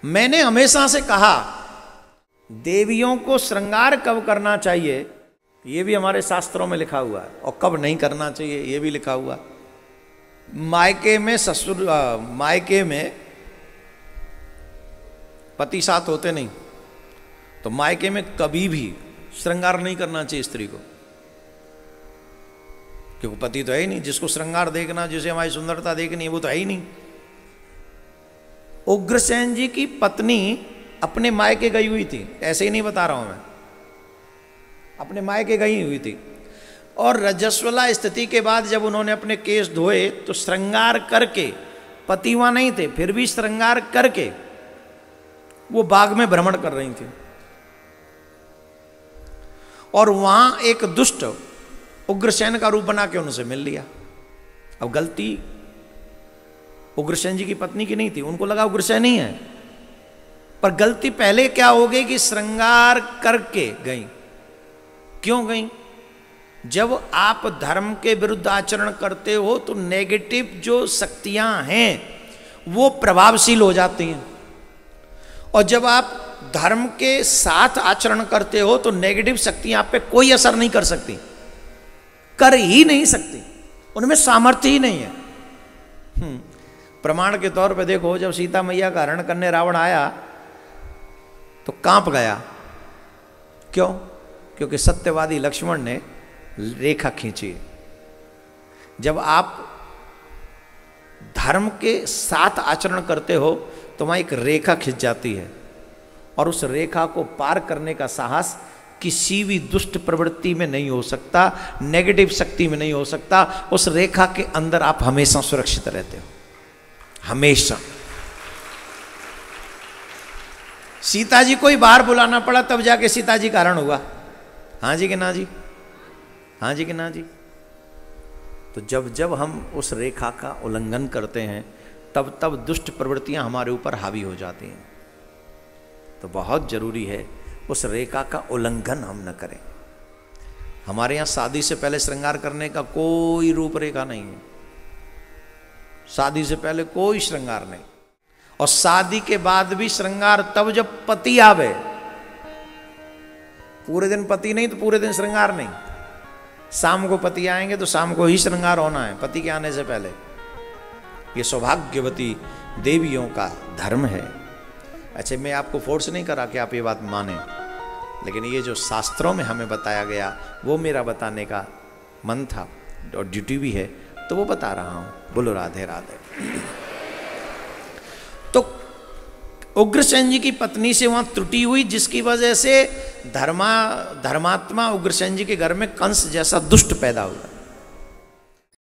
मैंने हमेशा से कहा देवियों को श्रृंगार कब करना चाहिए ये भी हमारे शास्त्रों में लिखा हुआ है, और कब नहीं करना चाहिए ये भी लिखा हुआ। मायके में मायके में पति साथ होते नहीं, तो मायके में कभी भी श्रृंगार नहीं करना चाहिए स्त्री को, क्योंकि पति तो है ही नहीं जिसको श्रृंगार देखना, जिसे हमारी सुंदरता देखनी है, वो तो है ही नहीं। उग्रसेन जी की पत्नी अपने मायके गई हुई थी, ऐसे ही नहीं बता रहा हूं मैं, अपने मायके गई हुई थी, और रजस्वला स्थिति के बाद जब उन्होंने अपने केस धोए तो श्रृंगार करके, पति वहां नहीं थे फिर भी श्रृंगार करके वो बाग में भ्रमण कर रही थी, और वहां एक दुष्ट उग्रसेन का रूप बना के उनसे मिल लिया। अब गलती उग्रसेन जी की पत्नी की नहीं थी, उनको लगा उग्रसेन ही है, पर गलती पहले क्या हो गई कि श्रृंगार करके गई। क्यों गई? जब आप धर्म के विरुद्ध आचरण करते हो तो नेगेटिव जो शक्तियां हैं वो प्रभावशील हो जाती हैं, और जब आप धर्म के साथ आचरण करते हो तो नेगेटिव शक्तियां आप पे कोई असर नहीं कर सकती, कर ही नहीं सकती, उनमें सामर्थ्य ही नहीं है। प्रमाण के तौर पे देखो, जब सीता मैया का हरण करने रावण आया तो कांप गया। क्यों? क्योंकि सत्यवादी लक्ष्मण ने रेखा खींची। जब आप धर्म के साथ आचरण करते हो तो वहां एक रेखा खिंच जाती है, और उस रेखा को पार करने का साहस किसी भी दुष्ट प्रवृत्ति में नहीं हो सकता, नेगेटिव शक्ति में नहीं हो सकता। उस रेखा के अंदर आप हमेशा सुरक्षित रहते हो, हमेशा। सीता जी को ही बाहर बुलाना पड़ा तब जाके सीता जी कारण हुआ। हाँ जी कि ना जी? हाँ जी कि ना जी? तो जब जब हम उस रेखा का उल्लंघन करते हैं तब तब दुष्ट प्रवृत्तियां हमारे ऊपर हावी हो जाती हैं। तो बहुत जरूरी है उस रेखा का उल्लंघन हम न करें। हमारे यहाँ शादी से पहले श्रृंगार करने का कोई रूपरेखा नहीं है, शादी से पहले कोई श्रृंगार नहीं, और शादी के बाद भी श्रृंगार तब जब पति आवे। पूरे दिन पति नहीं तो पूरे दिन श्रृंगार नहीं। शाम को पति आएंगे तो शाम को ही श्रृंगार होना है, पति के आने से पहले। ये सौभाग्यवती देवियों का धर्म है। अच्छा, मैं आपको फोर्स नहीं करा कि आप ये बात माने, लेकिन ये जो शास्त्रों में हमें बताया गया वो मेरा बताने का मन था और ड्यूटी भी है, तो वो बता रहा हूं। बोलो राधे राधे। तो उग्रसेन जी की पत्नी से वहां त्रुटि हुई, जिसकी वजह से धर्मात्मा उग्रसेन जी के घर में कंस जैसा दुष्ट पैदा हुआ।